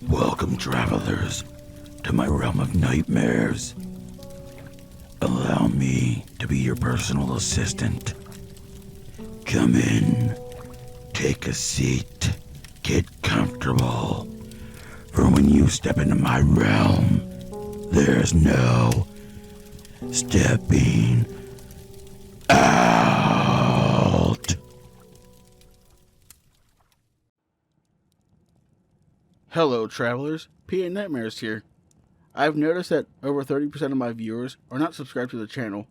Welcome, travelers, to my realm of nightmares. Allow me to be your personal assistant. Come in, take a seat, get comfortable. For when you step into my realm, there's no stepping out. Hello, travelers. mr.nightmares here. I've noticed that over 30% of my viewers are not subscribed to the channel.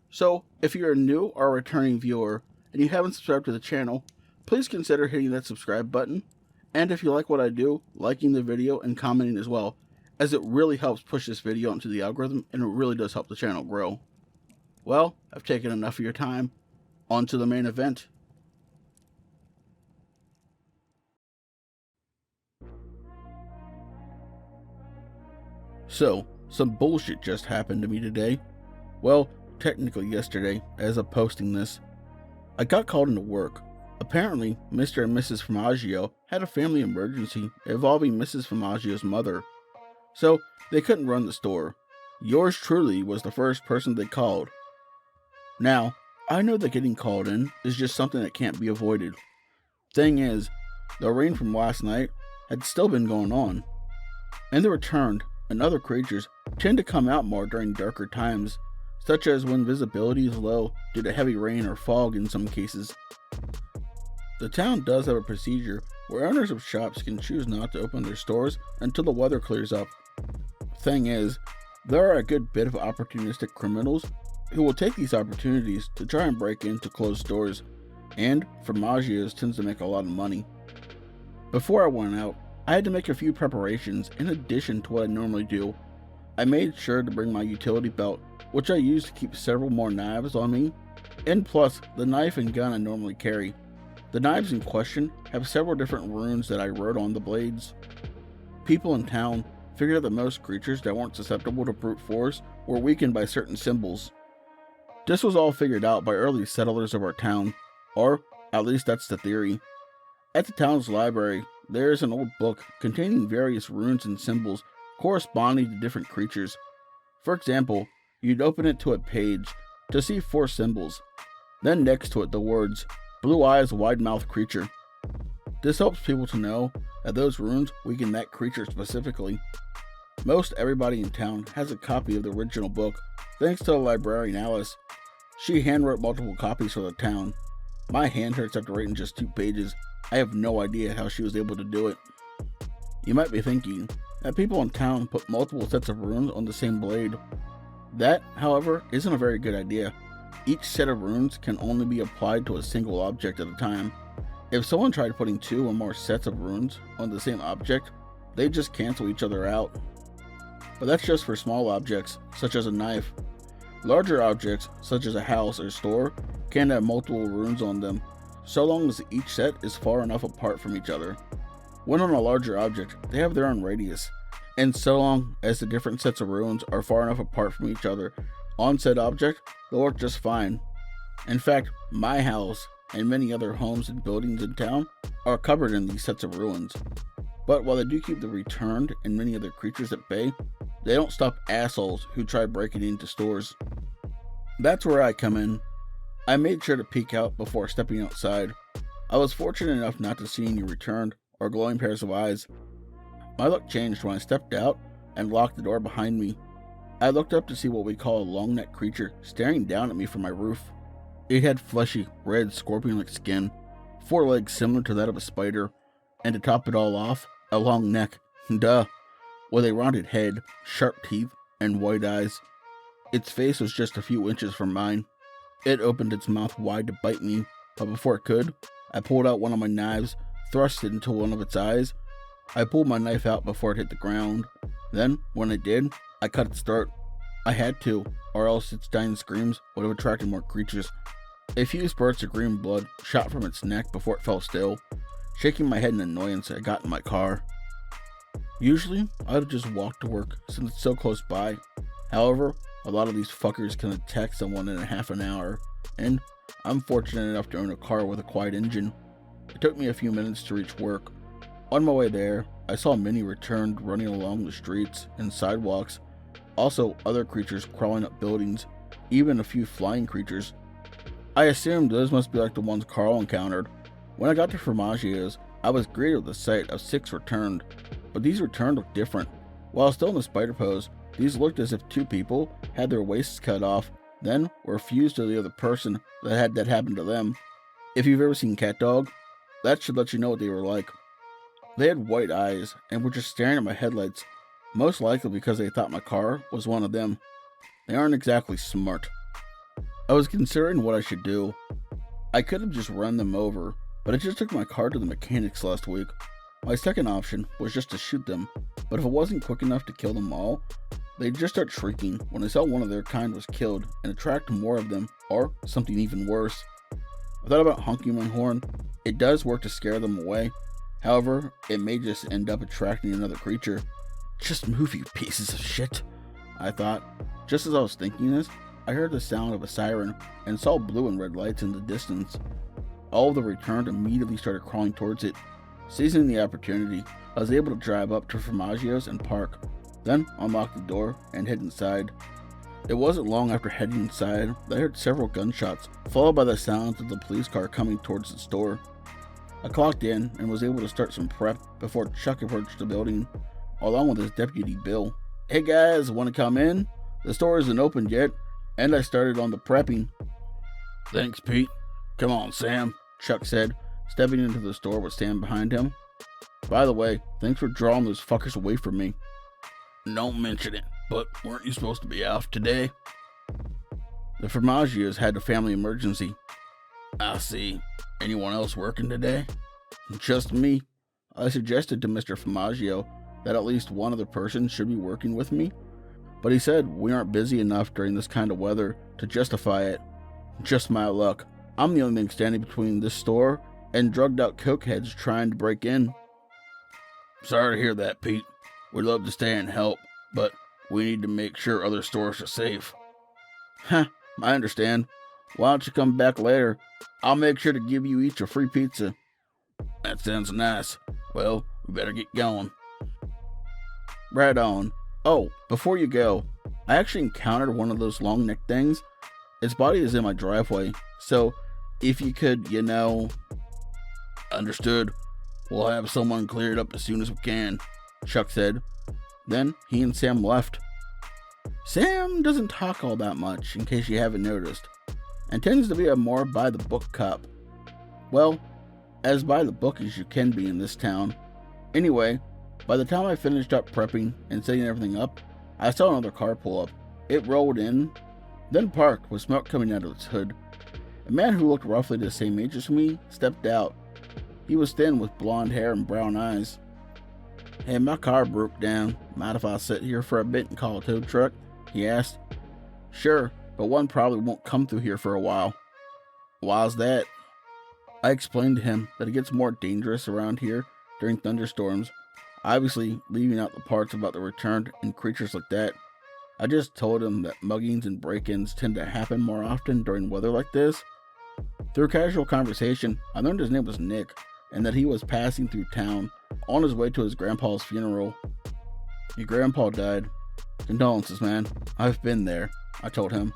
So, if you're a new or a returning viewer and you haven't subscribed to the channel, please consider hitting that subscribe button. And if you like what I do, liking the video and commenting as well, as it really helps push this video into the algorithm and it really does help the channel grow. Well, I've taken enough of your time. On to the main event. So, some bullshit just happened to me today. Well, technically yesterday, as of posting this. I got called into work. Apparently, Mr. and Mrs. Formaggio had a family emergency involving Mrs. Formaggio's mother. So, they couldn't run the store. Yours truly was the first person they called. Now, I know that getting called in is just something that can't be avoided. Thing is, the rain from last night had still been going on. And the returned and other creatures tend to come out more during darker times, such as when visibility is low due to heavy rain or fog in some cases. The town does have a procedure where owners of shops can choose not to open their stores until the weather clears up. Thing is, there are a good bit of opportunistic criminals who will take these opportunities to try and break into closed stores, and Formaggio's tends to make a lot of money. Before I went out, I had to make a few preparations in addition to what I normally do. I made sure to bring my utility belt, which I use to keep several more knives on me, and plus the knife and gun I normally carry. The knives in question have several different runes that I wrote on the blades. People in town figured out that most creatures that weren't susceptible to brute force were weakened by certain symbols. This was all figured out by early settlers of our town, or at least that's the theory. At the town's library, there is an old book containing various runes and symbols corresponding to different creatures. For example, you'd open it to a page to see 4 symbols, then next to it the words, "Blue eyes, wide mouth creature." This helps people to know that those runes weaken that creature specifically. Most everybody in town has a copy of the original book, thanks to the librarian Alice. She handwrote multiple copies for the town. My hand hurts after writing just 2 pages. I have no idea how she was able to do it. You might be thinking that people in town put multiple sets of runes on the same blade. That, however, isn't a very good idea. Each set of runes can only be applied to a single object at a time. If someone tried putting 2 or more sets of runes on the same object, they'd just cancel each other out. But that's just for small objects, such as a knife. Larger objects, such as a house or store, can have multiple runes on them, so long as each set is far enough apart from each other. When on a larger object, they have their own radius, and so long as the different sets of runes are far enough apart from each other on said object, they'll work just fine. In fact, my house and many other homes and buildings in town are covered in these sets of ruins. But while they do keep the returned and many other creatures at bay, they don't stop assholes who try breaking into stores. That's where I come in. I made sure to peek out before stepping outside. I was fortunate enough not to see any returned or glowing pairs of eyes. My luck changed when I stepped out and locked the door behind me. I looked up to see what we call a long-necked creature staring down at me from my roof. It had fleshy, red, scorpion-like skin, 4 legs similar to that of a spider, and to top it all off, a long neck, duh, with a rounded head, sharp teeth, and white eyes. Its face was just a few inches from mine. It opened its mouth wide to bite me, but before it could, I pulled out one of my knives, thrust it into one of its eyes. I pulled my knife out before it hit the ground. Then, when it did, I cut its throat. I had to, or else its dying screams would have attracted more creatures. A few spurts of green blood shot from its neck before it fell still. Shaking my head in annoyance, I got in my car. Usually, I'd just walk to work since it's so close by. However, a lot of these fuckers can attack someone in a half an hour, and I'm fortunate enough to own a car with a quiet engine. It took me a few minutes to reach work. On my way there, I saw many returned running along the streets and sidewalks. Also, other creatures crawling up buildings, even a few flying creatures. I assumed those must be like the ones Carl encountered. When I got to Formaggio's, I was greeted with the sight of 6 returned, but these returned looked different. While still in the spider pose, these looked as if 2 people had their waists cut off, then were fused to the other person that had that happen to them. If you've ever seen Cat Dog, that should let you know what they were like. They had white eyes and were just staring at my headlights, most likely because they thought my car was one of them. They aren't exactly smart. I was considering what I should do. I could have just run them over, but I just took my car to the mechanics last week. My second option was just to shoot them, but if it wasn't quick enough to kill them all, they'd just start shrieking when I saw one of their kind was killed and attract more of them, or something even worse. I thought about honking my horn. It does work to scare them away. However, it may just end up attracting another creature. Just move, you pieces of shit, I thought. Just as I was thinking this, I heard the sound of a siren and saw blue and red lights in the distance. All of the returned immediately started crawling towards it. Seizing the opportunity, I was able to drive up to Formaggio's and park, then unlock the door and head inside. It wasn't long after heading inside that I heard several gunshots, followed by the sounds of the police car coming towards the store. I clocked in and was able to start some prep before Chuck approached the building, along with his deputy Bill. Hey guys, want to come in? The store isn't open yet, and I started on the prepping. Thanks, Pete. Come on, Sam, Chuck said, stepping into the store with Sam behind him. By the way, thanks for drawing those fuckers away from me. Don't mention it, but weren't you supposed to be off today? The Formaggios had a family emergency. I see. Anyone else working today? Just me. I suggested to Mr. Formaggio that at least one other person should be working with me, but he said we aren't busy enough during this kind of weather to justify it. Just my luck. I'm the only thing standing between this store and drugged out cokeheads trying to break in. Sorry to hear that, Pete. We'd love to stay and help, but we need to make sure other stores are safe. Huh, I understand. Why don't you come back later? I'll make sure to give you each a free pizza. That sounds nice. Well, we better get going. Right on. Oh, before you go, I actually encountered one of those long neck things. Its body is in my driveway, so if you could, Understood. We'll have someone clear it up as soon as we can, Chuck said. Then he and Sam left. Sam doesn't talk all that much, in case you haven't noticed, and tends to be a more by-the-book cop. Well, as by-the-book as you can be in this town. Anyway, by the time I finished up prepping and setting everything up, I saw another car pull up. It rolled in, then parked with smoke coming out of its hood. A man who looked roughly the same age as me stepped out. He was thin with blonde hair and brown eyes. Hey, my car broke down. Mind if I sit here for a bit and call a tow truck? He asked. Sure, but one probably won't come through here for a while. Why's that? I explained to him that it gets more dangerous around here during thunderstorms, obviously leaving out the parts about the returned and creatures like that. I just told him that muggings and break-ins tend to happen more often during weather like this. Through casual conversation, I learned his name was Nick, and that he was passing through town on his way to his grandpa's funeral. Your grandpa died. Condolences, man. I've been there, I told him.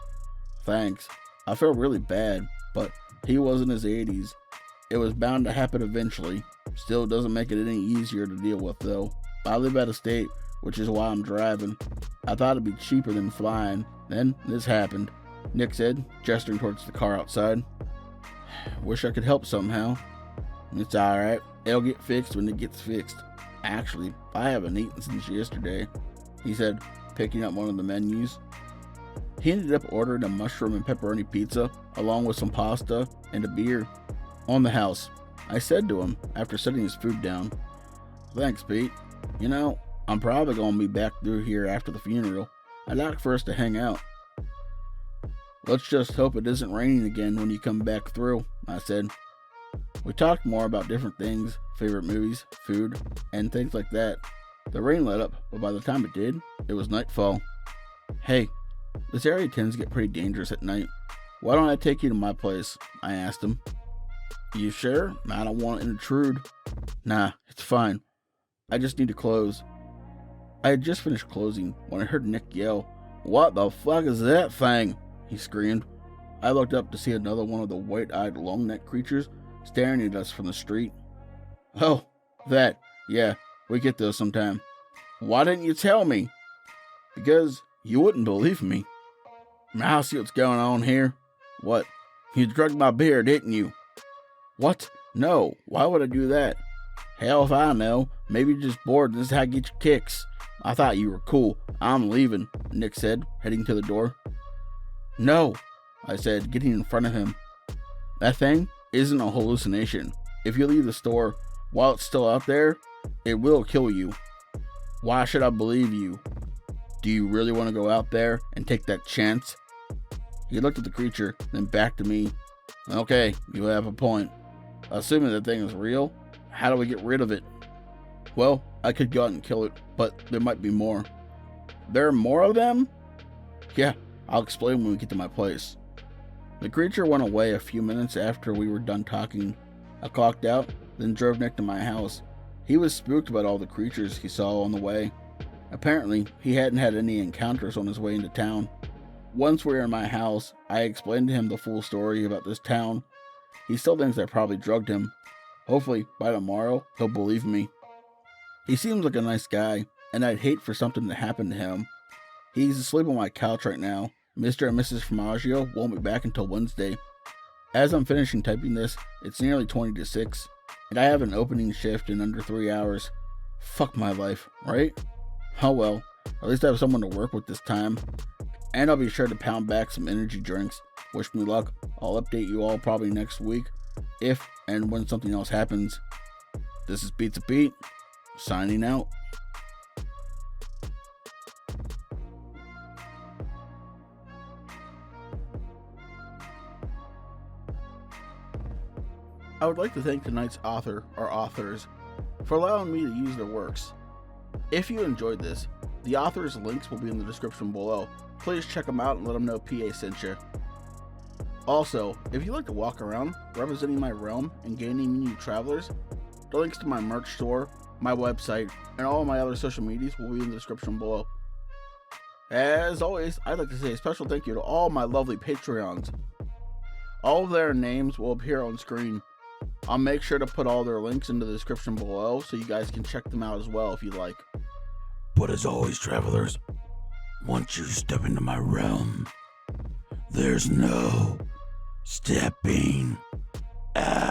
Thanks. I felt really bad, but he was in his 80s. It was bound to happen eventually. Still doesn't make it any easier to deal with, though. I live out of state, which is why I'm driving. I thought it'd be cheaper than flying. Then this happened, Nick said, gesturing towards the car outside. Wish I could help somehow. It's alright. It'll get fixed when it gets fixed. Actually, I haven't eaten since yesterday, he said, picking up one of the menus. He ended up ordering a mushroom and pepperoni pizza, along with some pasta and a beer. On the house, I said to him after setting his food down. Thanks, Pete. I'm probably going to be back through here after the funeral. I'd like for us to hang out. Let's just hope it isn't raining again when you come back through, I said. We talked more about different things, favorite movies, food, and things like that. The rain let up, but by the time it did, it was nightfall. "Hey, this area tends to get pretty dangerous at night. Why don't I take you to my place?" I asked him. "You sure? I don't want to intrude." "Nah, it's fine. I just need to close." I had just finished closing when I heard Nick yell, "What the fuck is that thing?" he screamed. I looked up to see another one of the white-eyed long-necked creatures staring at us from the street. "Oh, that. Yeah, we get those sometime." "Why didn't you tell me?" "Because you wouldn't believe me." "Now see what's going on here." "What? You drugged my beer, didn't you?" "What? No, why would I do that?" "Hell if I know. Maybe you're just bored and this is how you get your kicks. I thought you were cool. I'm leaving," Nick said, heading to the door. "No," I said, getting in front of him. "That thing isn't a hallucination. If you leave the store while it's still out there, it will kill you." "Why should I believe you?" "Do you really want to go out there and take that chance?" He looked at the creature, then back to me. "Okay, you have a point. Assuming that thing is real, how do we get rid of it?" "Well, I could go out and kill it, but there might be more." "There are more of them?" "Yeah, I'll explain when we get to my place." The creature went away a few minutes after we were done talking. I clocked out, then drove Nick to my house. He was spooked about all the creatures he saw on the way. Apparently, he hadn't had any encounters on his way into town. Once we were in my house, I explained to him the full story about this town. He still thinks I probably drugged him. Hopefully, by tomorrow, he'll believe me. He seems like a nice guy, and I'd hate for something to happen to him. He's asleep on my couch right now. Mr. and Mrs. Formaggio won't be back until Wednesday. As I'm finishing typing this, it's nearly 20 to 6, and I have an opening shift in under 3 hours. Fuck my life, right? Oh well, at least I have someone to work with this time. And I'll be sure to pound back some energy drinks. Wish me luck. I'll update you all probably next week, if and when something else happens. This is Pizza Pete, signing out. I would like to thank tonight's author or authors for allowing me to use their works. If you enjoyed this, the authors' links will be in the description below. Please check them out and let them know PA sent you. Also, if you like to walk around representing my realm and gaining new travelers, the links to my merch store, my website, and all of my other social medias will be in the description below. As always, I'd like to say a special thank you to all my lovely Patreons. All of their names will appear on screen. I'll make sure to put all their links in the description below so you guys can check them out as well if you like. But as always, travelers, once you step into my realm, there's no stepping out.